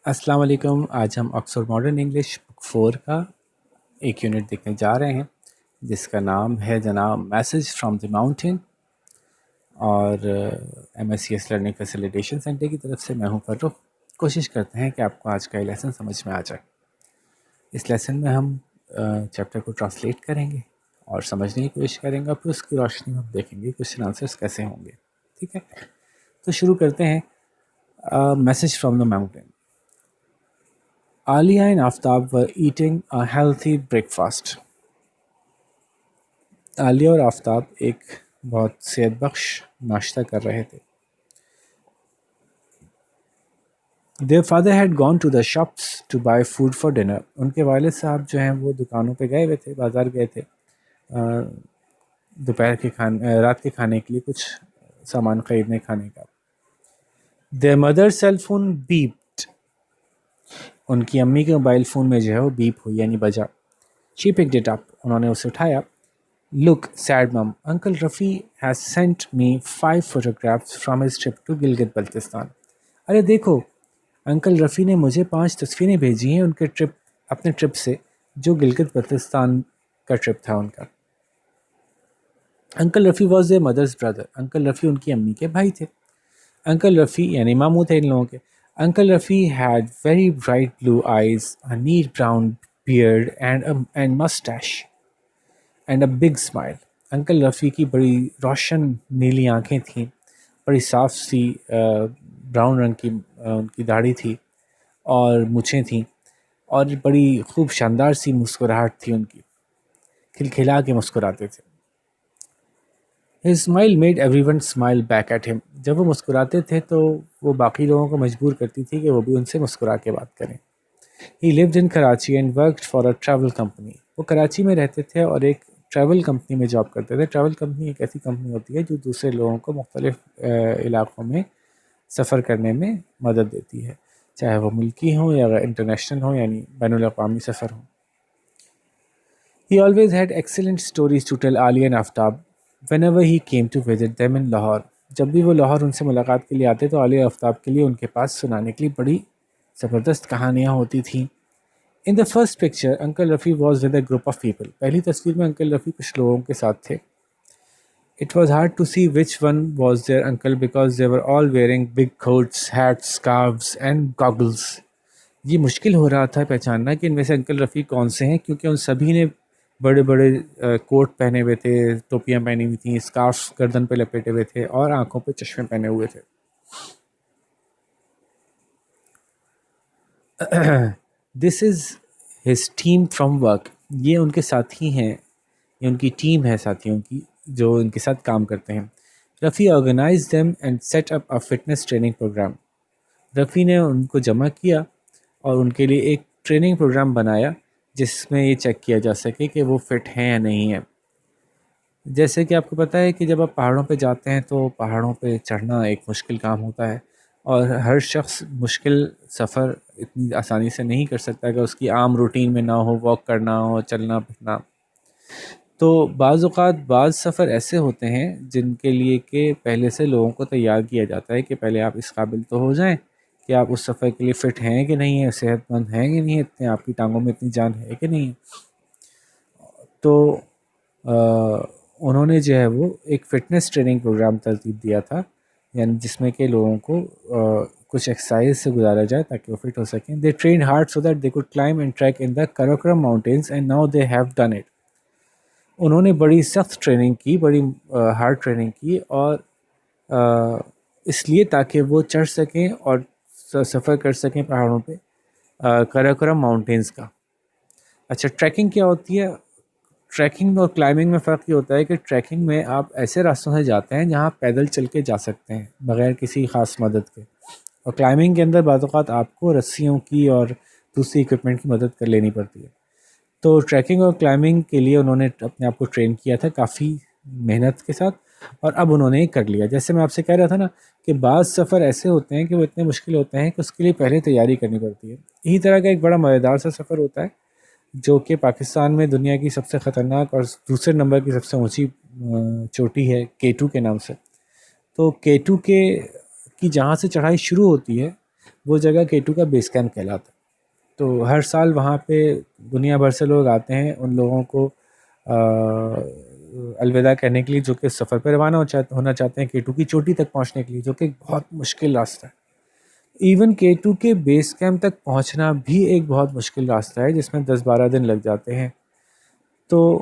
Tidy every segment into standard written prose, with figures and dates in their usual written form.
السلام علیکم. آج ہم آکسفورڈ ماڈرن انگلش بک 4 کا ایک یونٹ دیکھنے جا رہے ہیں جس کا نام ہے جناب میسج فرام دی ماؤنٹین، اور M S C S learning facilitation centre کی طرف سے میں ہوں فرخ. کوشش کرتے ہیں کہ آپ کو آج کا یہ لیسن سمجھ میں آ جائے. اس لیسن میں ہم چیپٹر کو ٹرانسلیٹ کریں گے اور سمجھنے کی کوشش کریں گے، اور پھر اس کی روشنی میں ہم دیکھیں گے کوشچن آنسرس کیسے ہوں گے. ٹھیک ہے، تو شروع کرتے ہیں. Message from the mountain. Aliya and Aftab were eating a healthy breakfast. Aliya اور آفتاب ایک بہت صحت بخش ناشتہ کر رہے تھے. Their father had gone to the shops to buy food for dinner. ان کے والد صاحب جو ہیں وہ دکانوں پہ گئے ہوئے تھے، بازار گئے تھے دوپہر کے کھانے رات کے کھانے کے لیے کچھ سامان خریدنے کھانے کا. Their mother's cell phone beeped. ان کی امی کے موبائل فون میں جو ہے وہ بیپ ہوئی یعنی بجا. She picked it up. انہوں نے اسے اٹھایا. Look, said mum, Uncle Rafi has sent me 5 photographs from his trip to Gilgit Baltistan. ارے دیکھو، انکل رفی نے مجھے 5 تصویریں بھیجی ہیں ان کے اپنے ٹرپ سے جو گلگت بلتستان کا ٹرپ تھا ان کا. Uncle Rafi was their mother's brother. Uncle Rafi ان کی امی کے بھائی تھے. انکل رفی یعنی ماموں تھے ان لوگوں کے. Uncle Rafi had very bright blue eyes, a neat brown beard and mustache and a big smile. Uncle Rafi کی بڑی روشن نیلی آنکھیں تھیں، بڑی صاف سی براؤن رنگ کی ان کی داڑھی تھی اور مونچھیں تھیں، اور بڑی خوب شاندار سی مسکراہٹ تھی ان کی، کھلکھلا کے مسکراتے تھے. His smile made everyone smile back at him. جب وہ مسکراتے تھے تو وہ باقی لوگوں کو مجبور کرتی تھی کہ وہ بھی ان سے مسکرا کے بات کریں. He lived in Karachi and worked for a travel company. وہ کراچی میں رہتے تھے اور ایک ٹریول کمپنی میں جاب کرتے تھے. ٹریول کمپنی ایک ایسی کمپنی ہوتی ہے جو دوسرے لوگوں کو مختلف علاقوں میں سفر کرنے میں مدد دیتی ہے، چاہے وہ ملکی ہوں یا انٹرنیشنل ہوں، یعنی بین الاقوامی سفر ہوں. He always had excellent stories to tell Ali and Aftab whenever he came to visit them in Lahore. جب بھی وہ لاہور ان سے ملاقات کے لیے آتے تو علی آفتاب کے لیے ان کے پاس سنانے کے لیے بڑی زبردست کہانیاں ہوتی تھیں. In the first picture, Uncle Rafi was with a group of people. پہلی تصویر میں انکل رفی کچھ لوگوں کے ساتھ تھے. It was hard to see which one was their uncle because they were all wearing big coats, hats, scarves and goggles. یہ مشکل ہو رہا تھا پہچاننا کہ ان میں سے انکل رفیع کون سے ہیں، کیونکہ ان سبھی نے بڑے بڑے کوٹ پہنے ہوئے تھے، ٹوپیاں پہنی ہوئی تھیں، اسکارف گردن پہ لپیٹے ہوئے تھے اور آنکھوں پہ چشمے پہنے ہوئے تھے. This is his team from work. یہ ان کے ساتھی ہیں، یہ ان کی ٹیم ہے ساتھیوں کی جو ان کے ساتھ کام کرتے ہیں. Rafi organise them and set up a fitness training programme. Rafi نے ان کو جمع کیا اور ان کے لیے ایک ٹریننگ پروگرام بنایا جس میں یہ چیک کیا جا سکے کہ وہ فٹ ہیں یا نہیں ہیں. جیسے کہ آپ کو پتہ ہے کہ جب آپ پہاڑوں پہ جاتے ہیں تو پہاڑوں پہ چڑھنا ایک مشکل کام ہوتا ہے، اور ہر شخص مشکل سفر اتنی آسانی سے نہیں کر سکتا کہ اس کی عام روٹین میں نہ ہو، واک کرنا ہو، چلنا پھرنا. تو بعض اوقات بعض سفر ایسے ہوتے ہیں جن کے لیے کہ پہلے سے لوگوں کو تیار کیا جاتا ہے کہ پہلے آپ اس قابل تو ہو جائیں کہ آپ اس سفر کے لیے فٹ ہیں کہ نہیں ہیں، صحت مند ہیں کہ نہیں، اتنے آپ کی ٹانگوں میں اتنی جان ہے کہ نہیں. تو انہوں نے جو ہے وہ ایک فٹنس ٹریننگ پروگرام ترتیب دیا تھا، یعنی جس میں کہ لوگوں کو کچھ ایکسرسائز سے گزارا جائے تاکہ وہ فٹ ہو سکیں. They trained hard so that they could climb and trek in the Karakoram mountains and now they have done it. انہوں نے بڑی سخت ٹریننگ کی، بڑی ہارڈ ٹریننگ کی، اور اس لیے تاکہ وہ چڑھ سکیں اور سفر کر سکیں پہاڑوں پہ کراکورم ماؤنٹینس کا. اچھا، ٹریکنگ کیا ہوتی ہے؟ ٹریکنگ اور کلائمبنگ میں فرق یہ ہوتا ہے کہ ٹریکنگ میں آپ ایسے راستوں سے جاتے ہیں جہاں پیدل چل کے جا سکتے ہیں بغیر کسی خاص مدد کے، اور کلائمبنگ کے اندر بعض اوقات آپ کو رسیوں کی اور دوسری اکوپمنٹ کی مدد کر لینی پڑتی ہے. تو ٹریکنگ اور کلائمبنگ کے لیے انہوں نے اپنے آپ کو ٹرین کیا تھا کافی محنت کے ساتھ، اور اب انہوں نے کر لیا. جیسے میں آپ سے کہہ رہا تھا نا کہ بعض سفر ایسے ہوتے ہیں کہ وہ اتنے مشکل ہوتے ہیں کہ اس کے لیے پہلے تیاری کرنی پڑتی ہے. یہی طرح کا ایک بڑا مزیدار سا سفر ہوتا ہے جو کہ پاکستان میں دنیا کی سب سے خطرناک اور دوسرے نمبر کی سب سے اونچی چوٹی ہے K2 کے نام سے. تو K2 کی جہاں سے چڑھائی شروع ہوتی ہے وہ جگہ K2 کا بیس کیمپ کہلاتا ہے. تو ہر سال وہاں پہ دنیا بھر سے لوگ آتے ہیں ان لوگوں کو الوداع کہنے کے لیے جو کہ سفر پہ روانہ ہونا چاہتے ہیں K2 کی چوٹی تک پہنچنے کے لیے، جو کہ ایک بہت مشکل راستہ ہے. ایون K2 کے بیس کیمپ تک پہنچنا بھی ایک بہت مشکل راستہ ہے جس میں 10-12 دن لگ جاتے ہیں. تو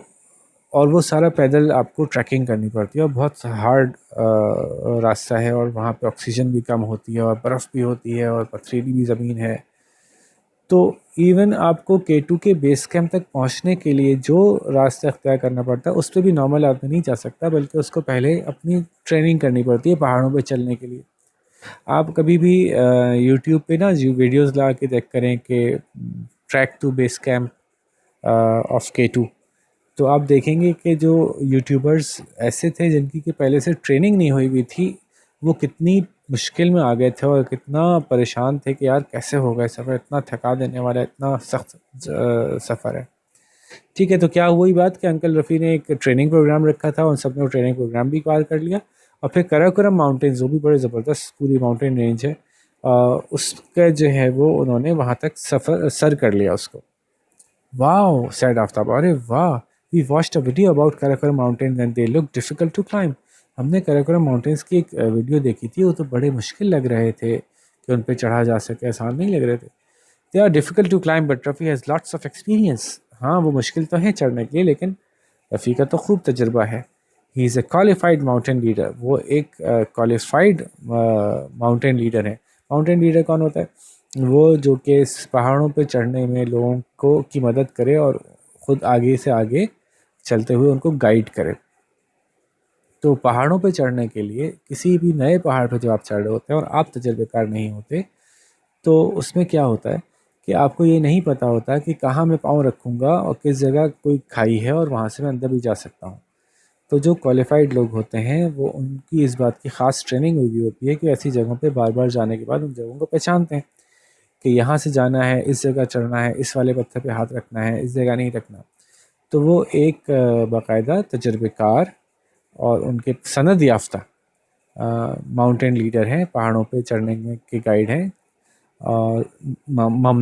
اور وہ سارا پیدل آپ کو ٹریکنگ کرنی پڑتی ہے اور بہت ہارڈ راستہ ہے، اور وہاں پہ آکسیجن بھی کم ہوتی ہے اور برف بھی ہوتی ہے اور پتھریلی بھی زمین ہے. تو ایون آپ کو K2 کے بیس کیمپ تک پہنچنے کے لیے جو راستہ اختیار کرنا پڑتا ہے اس پہ بھی نارمل آدمی نہیں جا سکتا، بلکہ اس کو پہلے اپنی ٹریننگ کرنی پڑتی ہے پہاڑوں پہ چلنے کے لیے. آپ کبھی بھی یوٹیوب پہ نا ویڈیوز لا کے دیکھ کریں کہ trek to base camp of K2، تو آپ دیکھیں گے کہ جو یوٹیوبرز ایسے تھے جن کی کہ پہلے سے ٹریننگ نہیں ہوئی ہوئی تھی، وہ کتنی مشکل میں آ گئے تھے اور کتنا پریشان تھے کہ یار کیسے ہوگا سفر، اتنا تھکا دینے والا ہے، اتنا سخت سفر ہے. ٹھیک ہے، تو کیا ہوئی بات کہ انکل رفیع نے ایک ٹریننگ پروگرام رکھا تھا، ان سب نے وہ ٹریننگ پروگرام بھی پار کر لیا، اور پھر کراکورم ماؤنٹینز، وہ بھی بڑے زبردست پوری ماؤنٹین رینج ہے، اس کا جو ہے وہ انہوں نے وہاں تک سفر سر کر لیا اس کو. واو سیڈ آفتاب، ارے واہ، we watched a video about Karakoram mountains and they look difficult to climb. ہم نے کراکورم ماؤنٹینز کی ایک ویڈیو دیکھی تھی، وہ تو بڑے مشکل لگ رہے تھے کہ ان پہ چڑھا جا سکے، آسان نہیں لگ رہے تھے. They are difficult to climb but Rafi has lots of experience. ہاں وہ مشکل تو ہیں چڑھنے کے لیے، لیکن رفیع کا تو خوب تجربہ ہے. ہی از اے کوالیفائڈ ماؤنٹین لیڈر، وہ ایک کوالیفائڈ ماؤنٹین لیڈر ہے. ماؤنٹین لیڈر کون ہوتا ہے؟ وہ جو کہ پہاڑوں پہ چڑھنے میں لوگوں کو کی مدد کرے اور خود آگے سے آگے چلتے ہوئے ان کو گائیڈ کرے. تو پہاڑوں پہ چڑھنے کے لیے کسی بھی نئے پہاڑ پہ جو آپ چڑھ رہے ہوتے ہیں اور آپ تجربے کار نہیں ہوتے، تو اس میں کیا ہوتا ہے کہ آپ کو یہ نہیں پتہ ہوتا کہ کہاں میں پاؤں رکھوں گا اور کس جگہ کوئی کھائی ہے اور وہاں سے میں اندر بھی جا سکتا ہوں. تو جو کوالیفائڈ لوگ ہوتے ہیں وہ ان کی اس بات کی خاص ٹریننگ ہوئی ہوتی ہے کہ ایسی جگہوں پہ بار بار جانے کے بعد ان جگہوں کو پہچانتے ہیں کہ یہاں سے جانا ہے، اس جگہ چڑھنا ہے، اس والے پتھر پہ ہاتھ رکھنا ہے، اس جگہ نہیں رکھنا. تو وہ ایک باقاعدہ تجربے کار اور ان کے سند یافتہ ماؤنٹین لیڈر ہیں، پہاڑوں پہ چڑھنے میں کے گائیڈ ہیں. اور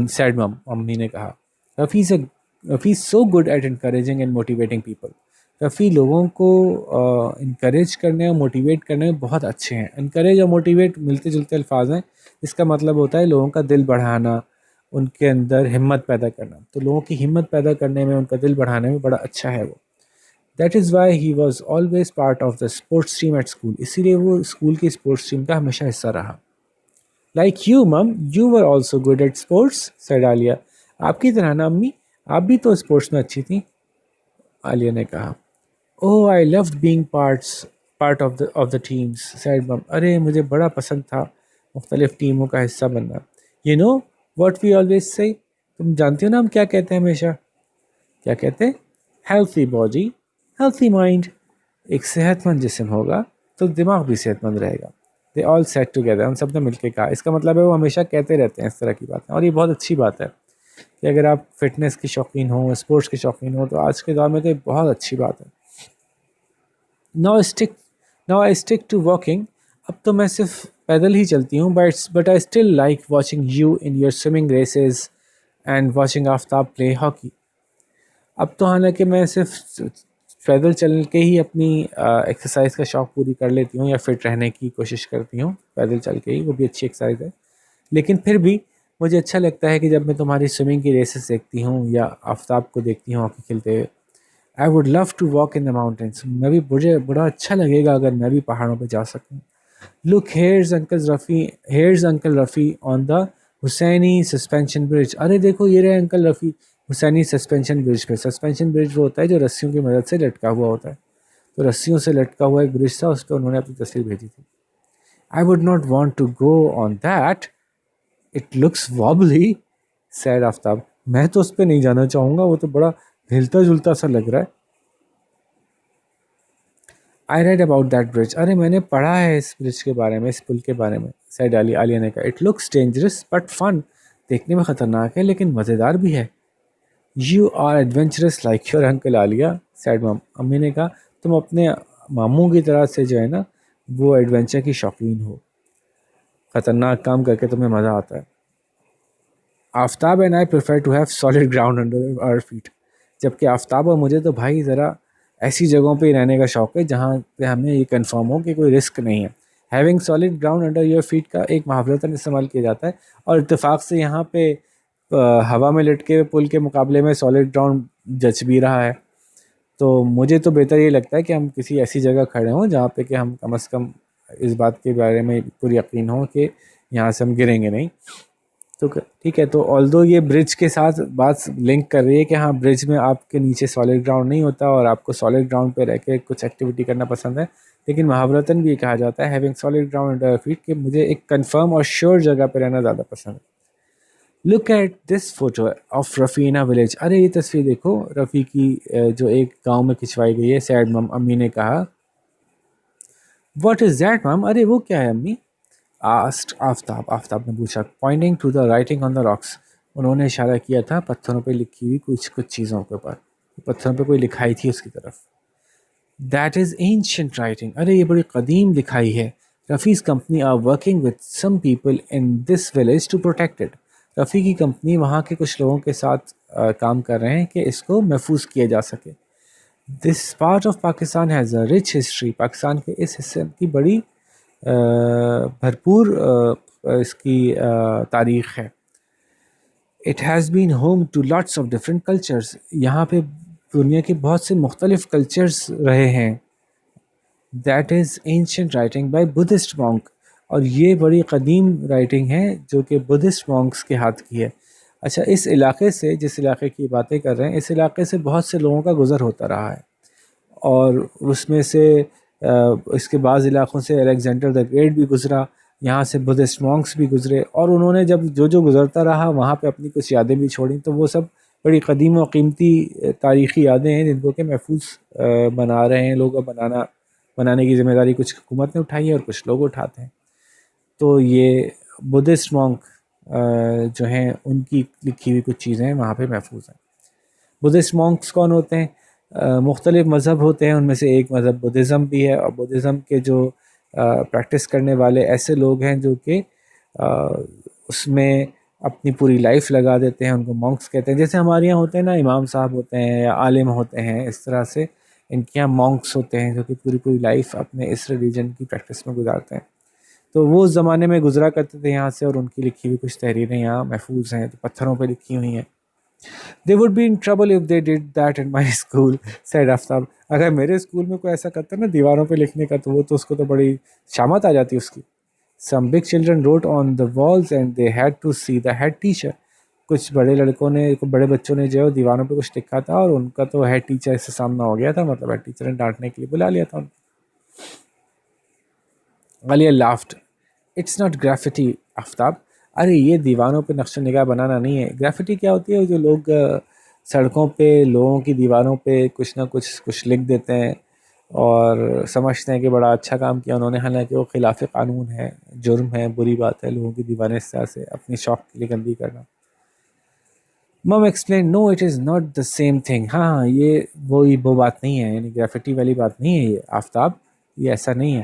سیڈ ممی نے کہا Rafi so good at encouraging and motivating people. Rafi لوگوں کو انکریج کرنے اور موٹیویٹ کرنے میں بہت اچھے ہیں. انکریج اور موٹیویٹ ملتے جلتے الفاظ ہیں، اس کا مطلب ہوتا ہے لوگوں کا دل بڑھانا، ان کے اندر ہمت پیدا کرنا. تو لوگوں کی ہمت پیدا کرنے میں، ان کا دل بڑھانے میں بڑا اچھا ہے وہ. That is why he was always part of the sports team at school. اسی لیے وہ اسکول کی اسپورٹس ٹیم کا ہمیشہ حصہ رہا. Like you mum you were also good at sports said Aliya. آپ کی طرح نا امی، آپ بھی تو اسپورٹس میں اچھی تھیں، عالیہ نے کہا. Oh I loved being part of the teams said mum. ارے مجھے بڑا پسند تھا مختلف ٹیموں کا حصہ بننا. You know what we always say, تم جانتی ہو نا ہم کیا کہتے ہیں ہمیشہ؟ کیا کہتے ہیں؟ Healthy body healthy mind. ایک صحت مند جسم ہوگا تو دماغ بھی صحت مند رہے گا. دے آل سیٹ ٹوگیدر، ہم سب نے مل کے کہا. اس کا مطلب ہے وہ ہمیشہ کہتے رہتے ہیں اس طرح کی باتیں، اور یہ بہت اچھی بات ہے کہ اگر آپ فٹنس کے شوقین ہوں، اسپورٹس کے شوقین ہوں، تو آج کے دور میں تو یہ بہت اچھی بات ہے. Now I stick to walking. اب تو میں صرف پیدل ہی چلتی ہوں، but I still like watching you in your swimming races and watching Aftab play hockey. اب تو حالانکہ میں صرف پیدل چل کے ہی اپنی ایکسرسائز کا شوق پوری کر لیتی ہوں یا فٹ رہنے کی کوشش کرتی ہوں پیدل چل کے ہی، وہ بھی اچھی ایکسرسائز ہے. لیکن پھر بھی مجھے اچھا لگتا ہے کہ جب میں تمہاری سوئمنگ کی ریسز دیکھتی ہوں یا آفتاب کو دیکھتی ہوں ہاکی کھیلتے ہوئے. I would love to walk in the mountains. مجھے بڑا اچھا لگے گا اگر میں بھی پہاڑوں پہ جا سکوں. لک ہیئرز انکل رفیع آن دا حسینی سسپینشن برج. ارے دیکھو یہ رہے انکل رفیع حسینی سسپینشن برج پہ. سسپینشن برج وہ ہوتا ہے جو رسیوں کی مدد سے لٹکا ہوا ہوتا ہے. تو رسیوں سے لٹکا ہوا ایک برج تھا، اس پہ انہوں نے اپنی تصویر بھیجی تھی. I would not want to go on that, it looks wobbly said Aftab. میں تو اس پہ نہیں جانا چاہوں گا، وہ تو بڑا ہلتا جلتا سا لگ رہا ہے. I read about that bridge. ارے میں نے پڑھا ہے اس برج کے بارے میں، اس پل کے بارے میں سیڈ عالیہ نے کہا. It looks dangerous but fun. دیکھنے میں خطرناک ہے لیکن مزیدار بھی ہے. You are adventurous like your uncle Aliya said hmm. امی نے کہا تم اپنے ماموں کی طرح سے جو ہے نا وہ ایڈونچر کی شوقین ہو. خطرناک کام کر کے تمہیں مزہ آتا ہے. Aftab and I prefer to have solid ground under our feet. جبکہ آفتاب اور مجھے تو بھائی ذرا ایسی جگہوں پہ رہنے کا شوق ہے جہاں پہ ہمیں یہ کنفرم ہو کہ کوئی رسک نہیں ہے. Having solid ground under your feet کا ایک محاورتاً استعمال کیا جاتا ہے، اور اتفاق سے یہاں پہ ہوا میں لٹکے پل کے مقابلے میں سالڈ گراؤنڈ جچ بھی رہا ہے. تو مجھے تو بہتر یہ لگتا ہے کہ ہم کسی ایسی جگہ کھڑے ہوں جہاں پہ کہ ہم کم از کم اس بات کے بارے میں پوری یقین ہو کہ یہاں سے ہم گریں گے نہیں. تو ٹھیک ہے، تو آلدو یہ برج کے ساتھ بات لنک کر رہی ہے کہ ہاں برج میں آپ کے نیچے سالڈ گراؤنڈ نہیں ہوتا اور آپ کو سالڈ گراؤنڈ پہ رہ کے کچھ ایکٹیویٹی کرنا پسند ہے، لیکن محاورتاً بھی یہ کہا جاتا ہے having solid ground under feet کہ مجھے ایک کنفرم اور شیور جگہ پہ رہنا زیادہ پسند ہے. Look at this photo of Rafina village. ارے یہ تصویر دیکھو رفیع کی جو ایک گاؤں میں کھنچوائی گئی ہے. سیڈ مم، امی نے کہا. واٹ از دیٹ مم؟ ارے وہ کیا ہے امی؟ آسٹ آفتاب. آفتاب نے پوچھا. Pointing to the writing on the rocks. انہوں نے اشارہ کیا تھا پتھروں پہ لکھی ہوئی کچھ چیزوں کے اوپر. پتھروں پہ کوئی لکھائی تھی اس کی طرف. That is ancient writing. ارے یہ بڑی قدیم لکھائی ہے. Rafi's company are working with some people in this village to protect it. Rafi کی کمپنی وہاں کے کچھ لوگوں کے ساتھ کام کر رہے ہیں کہ اس کو محفوظ کیا جا سکے. This part of Pakistan has a rich history. Pakistan کے اس حصے کی بڑی بھرپور اس کی تاریخ ہے. It has been home to lots of different cultures. یہاں پہ دنیا کے بہت سے مختلف کلچرس رہے ہیں. That is ancient writing by Buddhist monk. اور یہ بڑی قدیم رائٹنگ ہے جو کہ بدھسٹ مونکس کے ہاتھ کی ہے. اچھا، اس علاقے سے، جس علاقے کی باتیں کر رہے ہیں، اس علاقے سے بہت سے لوگوں کا گزر ہوتا رہا ہے، اور اس میں سے اس کے بعض علاقوں سے الیگزینڈر دا گریٹ بھی گزرا، یہاں سے بدھسٹ مونکس بھی گزرے، اور انہوں نے جب جو گزرتا رہا وہاں پہ اپنی کچھ یادیں بھی چھوڑیں. تو وہ سب بڑی قدیم و قیمتی تاریخی یادیں ہیں جن کو کہ محفوظ بنا رہے ہیں لوگ. بنانے کی ذمہ داری کچھ حکومت نے اٹھائی ہے اور کچھ لوگ اٹھاتے ہیں. تو یہ بدھسٹ مونک جو ہیں ان کی لکھی ہوئی کچھ چیزیں وہاں پہ محفوظ ہیں. بدھسٹ مونکس کون ہوتے ہیں؟ مختلف مذہب ہوتے ہیں، ان میں سے ایک مذہب بدھزم بھی ہے، اور بدھزم کے جو پریکٹس کرنے والے ایسے لوگ ہیں جو کہ اس میں اپنی پوری لائف لگا دیتے ہیں. ان کو مونکس کہتے ہیں. جیسے ہمارے یہاں ہوتے ہیں نا، امام صاحب ہوتے ہیں یا عالم ہوتے ہیں، اس طرح سے ان کے یہاں مونکس ہوتے ہیں جو کہ پوری لائف اپنے اس ریلیجن کی پریکٹس میں گزارتے ہیں. تو وہ اس زمانے میں گزرا کرتے تھے یہاں سے، اور ان کی لکھی ہوئی کچھ تحریریں یہاں محفوظ ہیں، تو پتھروں پہ لکھی ہوئی ہیں. They would be in trouble if they did that in my school, said آفتاب. اگر میرے اسکول میں کوئی ایسا کرتا نا دیواروں پہ لکھنے کا، تو وہ تو اس کو تو بڑی شامت آ جاتی اس کی. Some big children wrote on the walls and they had to see the head teacher. کچھ بڑے بچوں نے جو ہے دیواروں پہ کچھ لکھا تھا، اور ان کا تو ہیڈ ٹیچر سے سامنا ہو گیا تھا. مطلب ہیڈ ٹیچر نے ڈانٹنے کے لیے بلا لیا تھا. غالیہ لافٹ. اٹس ناٹ گرافٹی آفتاب. ارے یہ دیواروں پہ نقش و نگاہ بنانا نہیں ہے. گرافٹی کیا ہوتی ہے؟ جو لوگ سڑکوں پہ لوگوں کی دیواروں پہ کچھ نہ کچھ لکھ دیتے ہیں اور سمجھتے ہیں کہ بڑا اچھا کام کیا انہوں نے، حالانکہ وہ خلاف قانون ہے، جرم ہے، بری بات ہے لوگوں کی دیواریں اس طرح سے اپنی شوق کے لیے گندی کرنا. Hmm explain. No it is not the same thing. ہاں یہ وہ بات نہیں ہے، یعنی گرافٹی والی بات نہیں ہے یہ آفتاب، یہ ایسا نہیں ہے.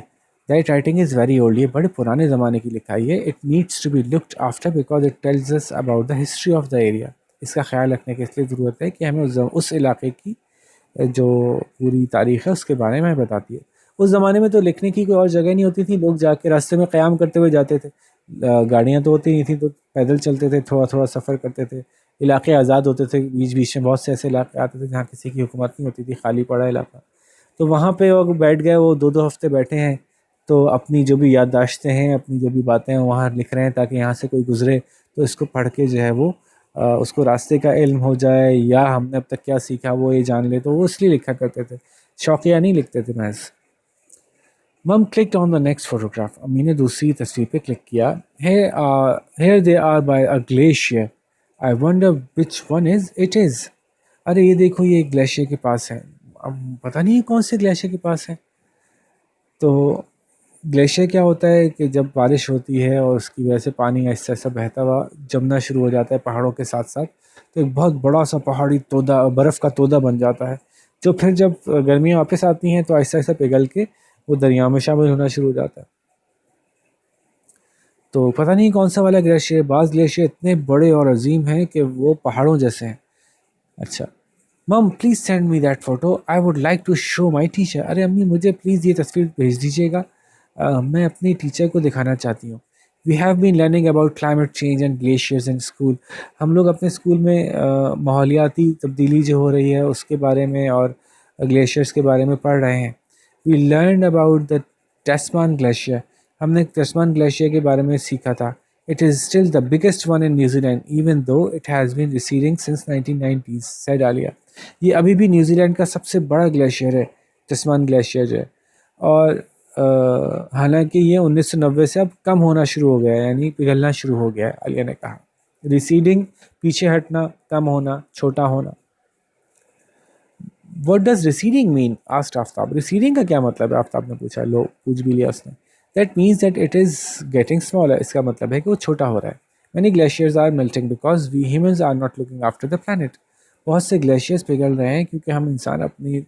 That writing is very old. یہ بڑے پرانے زمانے کی لکھائی ہے. It needs to be looked after because it tells us about the history of the area. اس کا خیال رکھنے کی اس لیے ضرورت ہے کہ ہمیں اس علاقے کی جو پوری تاریخ ہے اس کے بارے میں بتاتی ہے. اس زمانے میں تو لکھنے کی کوئی اور جگہ نہیں ہوتی تھی. لوگ جا کے راستے میں قیام کرتے ہوئے جاتے تھے. گاڑیاں تو ہوتی نہیں تھیں، تو پیدل چلتے تھے، تھوڑا سفر کرتے تھے. علاقے آزاد ہوتے تھے، بیچ میں بہت سے ایسے علاقے آتے تھے جہاں کسی کی حکومت نہیں ہوتی تھی، خالی پڑا علاقہ. تو وہاں پہ وہ بیٹھ گئے، وہ 2 ہفتے بیٹھے ہیں، تو اپنی جو بھی یادداشتیں ہیں، اپنی جو بھی باتیں ہیں وہاں لکھ رہے ہیں تاکہ یہاں سے کوئی گزرے تو اس کو پڑھ کے جو ہے وہ اس کو راستے کا علم ہو جائے، یا ہم نے اب تک کیا سیکھا وہ یہ جان لے. تو وہ اس لیے لکھا کرتے تھے، شوقیہ نہیں لکھتے تھے محض. Mum clicked on the next photograph. امی نے دوسری تصویر پہ کلک کیا. Here they are by a glacier. I wonder which one is it is. ارے یہ دیکھو، یہ گلیشیئر کے پاس ہے. اب پتہ نہیں کون سے گلیشیئر کے پاس ہے. تو گلیشیئر کیا ہوتا ہے کہ جب بارش ہوتی ہے اور اس کی وجہ سے پانی ایسا ایسا بہتا ہوا جمنا شروع ہو جاتا ہے پہاڑوں کے ساتھ ساتھ، تو ایک بہت بڑا سا پہاڑی تودا، برف کا تودا بن جاتا ہے، جو پھر جب گرمیاں واپس آتی ہیں تو ایسا ایسا پگھل کے وہ دریا میں شامل ہونا شروع ہو جاتا ہے. تو پتہ نہیں کون سا والا گلیشیئر، بعض گلیشیئر اتنے بڑے اور عظیم ہیں کہ وہ پہاڑوں جیسے ہیں. اچھا mum please send me that photo, I would like to show my teacher. ارے امی مجھے پلیز یہ تصویر بھیج دیجیے گا، میں اپنی ٹیچر کو دکھانا چاہتی ہوں. We have been learning about climate change and glaciers in school. ہم لوگ اپنے اسکول میں ماحولیاتی تبدیلی جو ہو رہی ہے اس کے بارے میں اور گلیشیئرز کے بارے میں پڑھ رہے ہیں. We learned about the Tasman glacier. ہم نے ٹیسمان گلیشیئر کے بارے میں سیکھا تھا. It is still the biggest one in New Zealand, even though it has been receding since 1990s, said Alia. یہ ابھی بھی نیوزی لینڈ کا سب سے بڑا گلیشیئر ہے ٹسمان گلیشیئر جو ہے، اور حالانکہ یہ 1990 سے اب کم ہونا شروع ہو گیا ہے، یعنی پگھلنا شروع ہو گیا ہے. عالیہ نے کہا ریسیڈنگ پیچھے ہٹنا، کم ہونا، چھوٹا ہونا. What does receding mean? asked آفتاب. ریسیڈنگ کا کیا مطلب ہے؟ آفتاب نے پوچھا. لو پوچھ بھی لیا اس نے. That means that it is getting smaller. اس کا مطلب ہے کہ وہ چھوٹا ہو رہا ہے. Many glaciers are melting because we humans are not looking after the planet. بہت سے گلیشیئرز پگھل رہے ہیں کیونکہ ہم انسان اپنی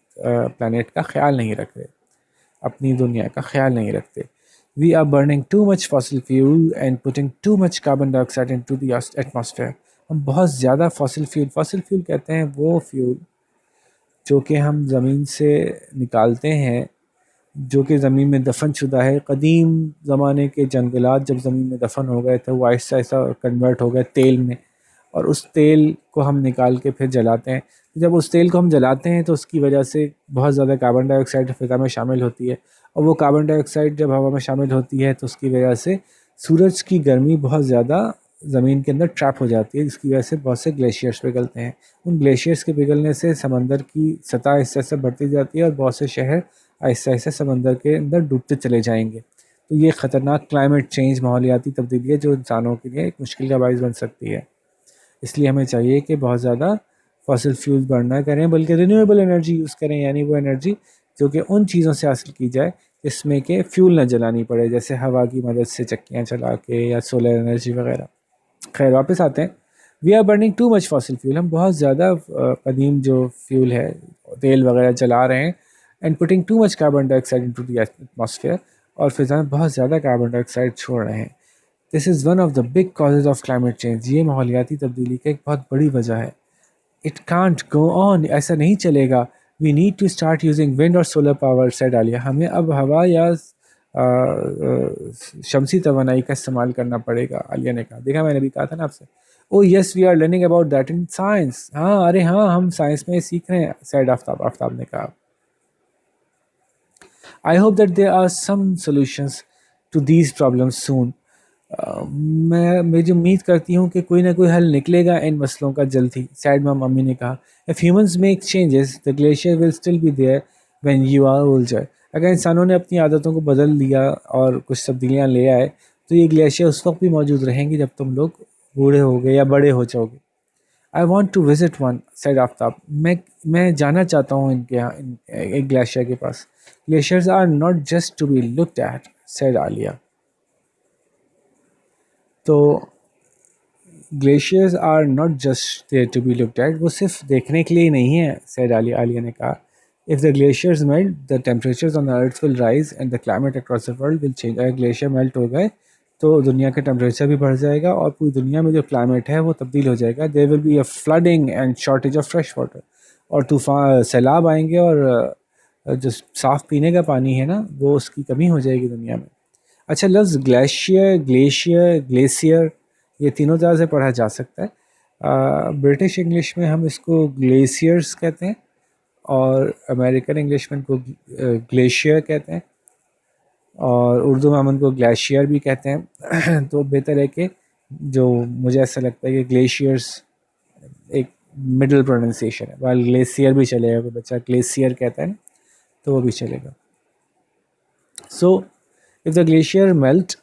پلانیٹ کا خیال نہیں رکھ رہے، اپنی دنیا کا خیال نہیں رکھتے. We are burning too much fossil fuel and putting too much carbon dioxide into the atmosphere. ہم بہت زیادہ فاسل فیول کہتے ہیں وہ فیول جو کہ ہم زمین سے نکالتے ہیں، جو کہ زمین میں دفن شدہ ہے. قدیم زمانے کے جنگلات جب زمین میں دفن ہو گئے تھے وہ آہستہ آہستہ کنورٹ ہو گئے تیل میں، اور اس تیل کو ہم نکال کے پھر جلاتے ہیں. جب اس تیل کو ہم جلاتے ہیں تو اس کی وجہ سے بہت زیادہ کاربن ڈائی آکسائڈ فضا میں شامل ہوتی ہے، اور وہ کاربن ڈائی آکسائڈ جب ہوا میں شامل ہوتی ہے تو اس کی وجہ سے سورج کی گرمی بہت زیادہ زمین کے اندر ٹریپ ہو جاتی ہے، جس کی وجہ سے بہت سے گلیشیئرز پگھلتے ہیں. ان گلیشیئرز کے پگھلنے سے سمندر کی سطح آہستہ آہستہ بڑھتی جاتی ہے اور بہت سے شہر آہستہ آہستہ سمندر کے اندر ڈوبتے چلے جائیں گے. تو یہ خطرناک کلائمیٹ چینج، ماحولیاتی تبدیلی ہے جو انسانوں کے لیے ایک مشکل کا باعث بن سکتی ہے. اس لیے ہمیں چاہیے کہ بہت زیادہ فاسل فیول برن نہ کریں بلکہ رینیویبل انرجی یوز کریں، یعنی وہ انرجی جو کہ ان چیزوں سے حاصل کی جائے جس میں کہ فیول نہ جلانی پڑے، جیسے ہوا کی مدد سے چکیاں چلا کے یا سولر انرجی وغیرہ. خیر واپس آتے ہیں. We are burning too much fossil fuel. ہم بہت زیادہ قدیم جو فیول ہے تیل وغیرہ جلا رہے ہیں. And putting too much carbon dye oxide into the atmosphere. اور فضا میں بہت زیادہ کاربن ڈائی آکسائڈ چھوڑ رہے ہیں. This is one of the big causes of climate change. یہ ماحولیاتی تبدیلی کا ایک بہت بڑی وجہ ہے. It can't go on. ایسا نہیں چلے گا. We need to start using wind اور سولر پاور، سیڈ عالیہ. ہمیں اب ہوا یا شمسی توانائی کا استعمال کرنا پڑے گا. عالیہ نے کہا. دیکھا میں نے بھی کہا تھا نا آپ سے. Oh yes we are learning about that in science. ہاں ارے ہاں ہم سائنس میں سیکھ رہے ہیں، سیڈ آفتاب نے کہا. I hope that there are some solutions to these problems soon. میں جو امید کرتی ہوں کہ کوئی نہ کوئی حل نکلے گا ان مسئلوں کا جلد ہی، سیڈ مام امی نے کہا. If humans make changes, the glacier will still be there when you are older. اگر انسانوں نے اپنی عادتوں کو بدل لیا اور کچھ تبدیلیاں لے آئے تو یہ گلیشیئر اس وقت بھی موجود رہیں گے جب تم لوگ بوڑھے ہو گئے یا بڑے ہو جاؤ گے. I want to visit one, said آفتاب. میں جانا چاہتا ہوں ان کے یہاں، ایک گلیشیئر کے پاس. Glaciers are not just to be looked at, said Aliya. تو glaciers are not just there to be looked at. وہ صرف دیکھنے کے لیے نہیں ہے، سیڈ عالیہ نے کہا. If the glaciers melt the temperatures on the earth will rise and the climate across the world will change. اگر گلیشیئر میلٹ ہو گئے تو دنیا کا ٹیمپریچر بھی بڑھ جائے گا اور پوری دنیا میں جو کلائمیٹ ہے وہ تبدیل ہو جائے گا. There will be a flooding and shortage of fresh water. اور طوفان، سیلاب آئیں گے اور جو صاف پینے کا پانی ہے نا وہ اس کی کمی ہو جائے گی دنیا میں. اچھا لفظ گلیشیئر یہ تینوں طرح سے پڑھا جا سکتا ہے. برٹش انگلش میں ہم اس کو گلیشیئرز کہتے ہیں اور امریکن انگلش میں ان کو گلیشیئر کہتے ہیں، اور اردو میں ہم ان کو گلیشیئر بھی کہتے ہیں. تو بہتر ہے کہ جو مجھے ایسا لگتا ہے کہ گلیشیئرز ایک مڈل پروننسیشن ہے، while گلیشیئر بھی چلے گا. کوئی بچہ گلیشیئر کہتا ہے نا تو وہ بھی چلے گا. سو if the glacier melt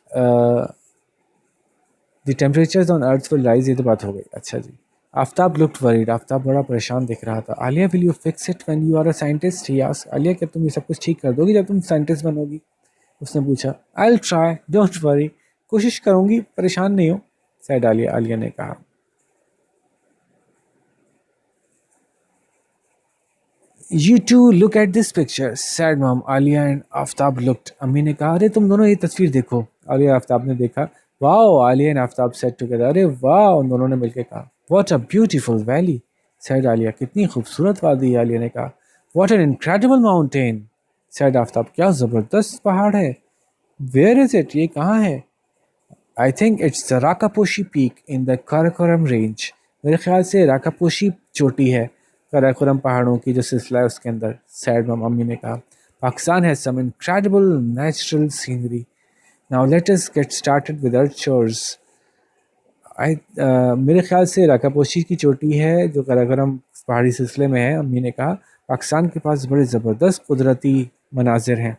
the temperatures on earth will rise. یہ تو بات ہو گئی. اچھا جی. آفتاب looked worried. آفتاب بڑا پریشان دکھ رہا تھا. عالیہ will you fix it when you are a scientist? he asked. عالیہ کیا تم یہ سب کچھ ٹھیک کر دو گی جب تم سائنٹسٹ بنو گی؟ اس نے پوچھا. I'll try, don't worry. کوشش کروں گی، پریشان نہیں ہو، said عالیہ نے کہا. You two look at this picture, said mom. Aliya and Aftab looked. امی نے کہا ارے تم دونوں یہ تصویر دیکھو. عالیہ آفتاب نے دیکھا. واو عالیہ اینڈ آفتاب said together. ارے واہ ان دونوں نے مل کے کہا. What a beautiful valley, said عالیہ. کتنی خوبصورت وادی ہے عالیہ نے کہا. What an incredible mountain, said آفتاب. کیا زبردست پہاڑ ہے. Where is it, یہ کہاں ہے. I think it's the Rakaposhi Peak in the Karakoram range. میرے خیال سے راکاپوشی چوٹی ہے کراکورم پہاڑوں کی جو سلسلہ ہے اس کے اندر. سیڈ امی نے کہا. Pakistan has some incredible natural scenery. Now let us get started with our chores. میرے خیال سے راکاپوشی کی چوٹی ہے جو کراکورم پہاڑی سلسلے میں ہے. امی نے کہا پاکستان کے پاس بڑے زبردست قدرتی مناظر ہیں.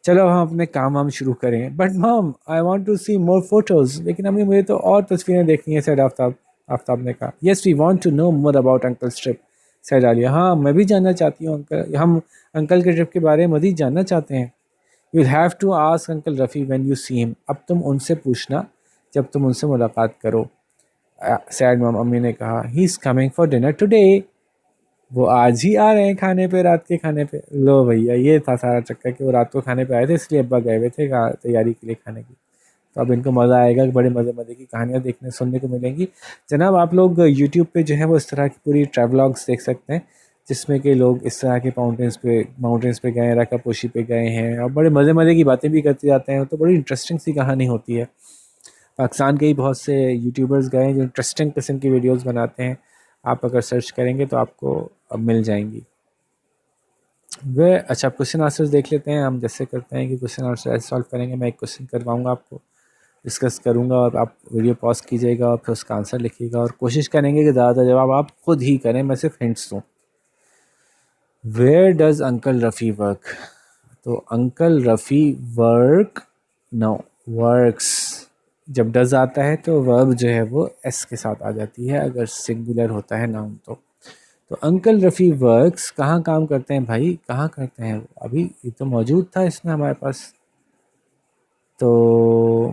چلو ہم اپنے کام ہم شروع کریں. But mum I want to see more photos. لیکن امی مجھے تو اور تصویریں دیکھنی ہیں سیڈ آفتاب. آفتاب نے کہا. Yes we want to know more about uncle's trip, said Aliya. ہاں میں بھی جاننا چاہتی ہوں انکل, ہم انکل کے ٹرپ کے بارے میں مزید جاننا چاہتے ہیں. You have to ask uncle Rafi when you see him. اب تم ان سے پوچھنا جب تم ان سے ملاقات کرو. سیڈ مام امی نے کہا. He is coming for dinner today. وہ آج ہی آ رہے ہیں کھانے پہ, رات کے کھانے پہ. لو بھیا یہ تھا سارا چکر کہ وہ رات کو کھانے پہ آئے تھے, اس لیے ابا گئے ہوئے تھے تیاری کے لیے کھانے کی. تو اب ان کو مزہ آئے گا, بڑے مزے مزے کی کہانیاں دیکھنے سننے کو ملیں گی. جناب آپ لوگ یوٹیوب پہ جو ہے وہ اس طرح کی پوری ٹریولاگس دیکھ سکتے ہیں جس میں کہ لوگ اس طرح کے ماؤنٹینس پہ گئے ہیں, راکاپوشی پہ گئے ہیں اور بڑے مزے مزے کی باتیں بھی کرتے جاتے ہیں. تو بڑی انٹرسٹنگ سی کہانی ہوتی ہے. پاکستان کے ہی بہت سے یوٹیوبرز گئے ہیں جو انٹرسٹنگ قسم کی ویڈیوز بناتے ہیں. آپ اگر سرچ کریں گے تو آپ کو اب مل جائیں گی. وہ اچھا کوشچن آنسرز دیکھ لیتے ہیں. ہم جیسے کرتے ہیں کہ کوشچن آنسر ایسے سالو کریں گے. میں ایک کوشچن کرواؤں گا آپ کو, ڈسکس کروں گا اور آپ ویڈیو پاز کیجیے گا اور پھر اس کا آنسر لکھیے گا اور کوشش کریں گے کہ زیادہ جواب آپ خود ہی کریں, میں صرف ہنٹس دوں. Where does uncle Rafi work. تو uncle Rafi work no works. جب ڈز آتا ہے تو ورب جو ہے وہ ایس کے ساتھ آ جاتی ہے اگر سنگولر ہوتا ہے ناؤن تو. تو انکل رفیع ورکس کہاں کام کرتے ہیں بھائی, کہاں کرتے ہیں. ابھی یہ تو موجود تھا اس میں ہمارے پاس. تو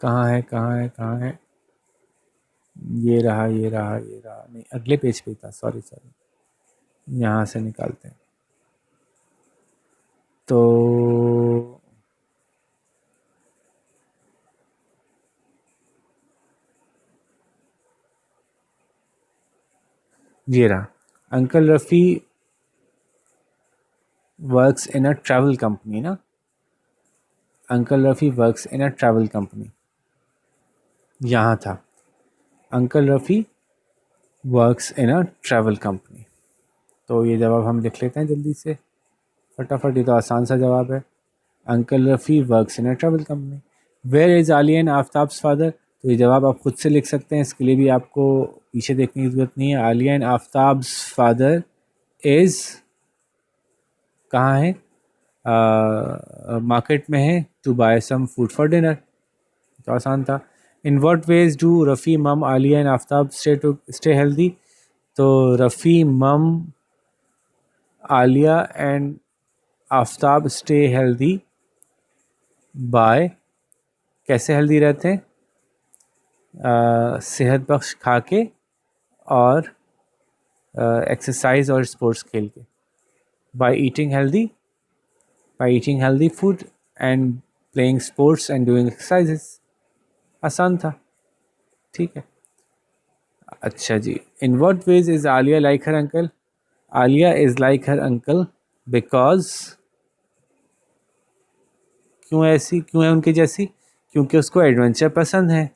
کہاں ہے کہاں ہے کہاں ہے, یہ رہا یہ رہا یہ رہا, نہیں اگلے پیج پہ تھا, سوری یہاں سے نکالتے ہیں. تو یہ رہا. Uncle Rafi works in a travel company نا. Uncle Rafi works in a travel company, یہاں تھا. Uncle Rafi works in a travel company. تو یہ جواب ہم لکھ لیتے ہیں جلدی سے فٹافٹ, یہ تو آسان سا جواب ہے. Uncle Rafi works in a travel company. Where is Aliya and Aftab's father. تو یہ جواب آپ خود سے لکھ سکتے ہیں, اس کے لیے بھی آپ کو پیچھے دیکھنے کی ضرورت نہیں ہے. عالیہ اینڈ آفتاب's فادر از کہاں ہے, مارکیٹ میں ہے, to buy some food for dinner. تو آسان تھا. In what ways do Rafi mum Aliya and Aftab stay healthy. تو Rafi mum Aliya and Aftab stay healthy by, کیسے ہیلدی رہتے ہیں, صحت بخش کھا کے اور ایکسرسائز اور اسپورٹس کھیل کے. By eating healthy food and playing sports and doing exercises. آسان تھا, ٹھیک ہے. اچھا جی. In what ways is Aliya like her uncle. Aliya is like her uncle because, کیوں ایسی, کیوں ہے ان کی جیسی, کیونکہ اس کو ایڈونچر پسند ہے.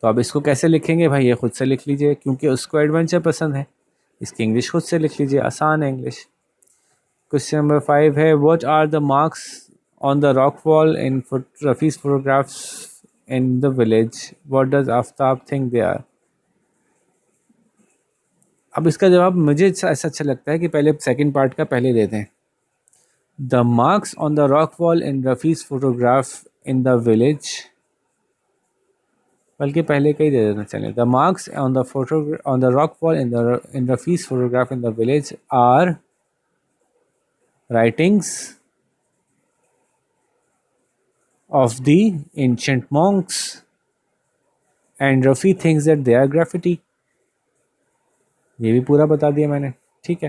تو اب اس کو کیسے لکھیں گے بھائی, یہ خود سے لکھ لیجئے, کیونکہ اس کو ایڈونچر پسند ہے. اس کی انگلش خود سے لکھ لیجئے, آسان ہے انگلش. کوشچن نمبر 5 ہے, what are the marks on the rock wall in رفیع's photographs in the village, what does Aftab think they are. اب اس کا جواب مجھے ایسا اچھا لگتا ہے کہ پہلے سیکنڈ پارٹ کا پہلے دے دیں. دا marks on the rock wall in رفیع's photograph in the village, بلکہ پہلے کا ہی دے دینا چلیں. دا marks on the rock wall in رفیع's photograph in the village are writings of the ancient monks and Rafi thinks that they are graffiti. یہ بھی پورا بتا دیا میں نے, ٹھیک ہے.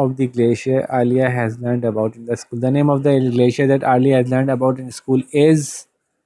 of the glacier Alia has learned about in the school? The name of the glacier that Alia has learned about in school is,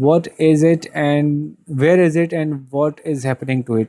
What is it and where is it and what is happening to it?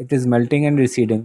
it is melting and receding.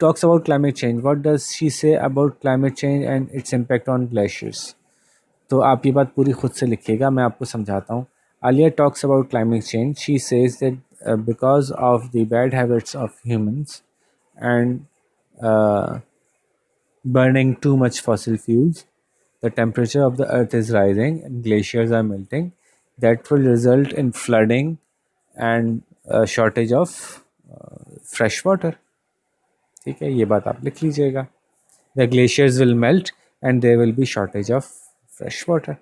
talks about climate change. What does she say about climate change and its impact on glaciers? تو آپ یہ بات پوری خود سے لکھیے گا, میں آپ کو سمجھاتا ہوں. Alia talks about climate change. She says that because of the bad habits of humans and burning too much fossil fuels, the temperature of the earth is rising and glaciers are melting. That will result in flooding and shortage of fresh water. ٹھیک ہے, یہ بات آپ لکھ لیجیے گا. The glaciers will melt and there will be shortage of fresh water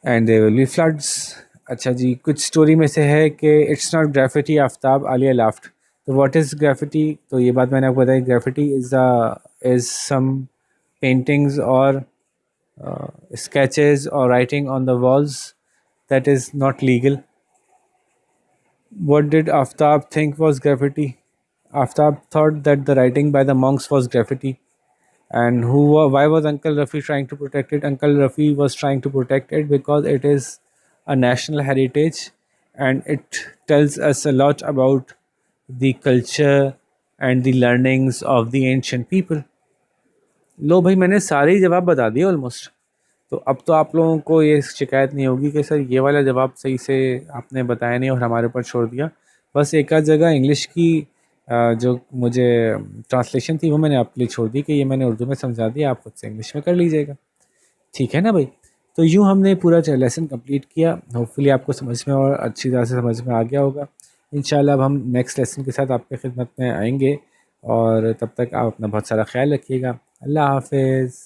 and there will be floods. اچھا جی, کچھ story میں سے ہے کہ it's not graffiti Aftab, Alia laughed. تو واٹ از گریفٹی؟ تو یہ بات میں نے آپ کو بتائی. گریفٹی از سم پینٹنگز اور اسکیچز اور writing on the walls that is not legal. What did Aftab think was graffiti? Aftab thought that the writing by the monks was graffiti. And why was Uncle Rafi trying to protect it? Uncle Rafi was trying to protect it because it is a national heritage and it tells us a lot about the culture and the learnings of the ancient people. لو بھائی, میں نے سارے جواب بتا دیے almost. تو اب تو آپ لوگوں کو یہ شکایت نہیں ہوگی کہ سر یہ والا جواب صحیح سے آپ نے بتایا نہیں اور ہمارے اوپر چھوڑ دیا. بس ایک آدھ جگہ انگلش کی جو مجھے ٹرانسلیشن تھی وہ میں نے آپ کے لیے چھوڑ دی کہ یہ میں نے اردو میں سمجھا دیا, آپ خود سے انگلش میں کر لیجیے گا. ٹھیک ہے نا بھائی. تو یوں ہم نے پورا لیسن کمپلیٹ کیا. ہوپ فلی آپ کو سمجھ میں اور اچھی طرح سے سمجھ میں آ گیا ہوگا. انشاءاللہ اب ہم نیکسٹ لیسن کے ساتھ آپ کی خدمت میں آئیں گے, اور تب تک آپ اپنا بہت سارا خیال رکھیے گا. اللہ حافظ.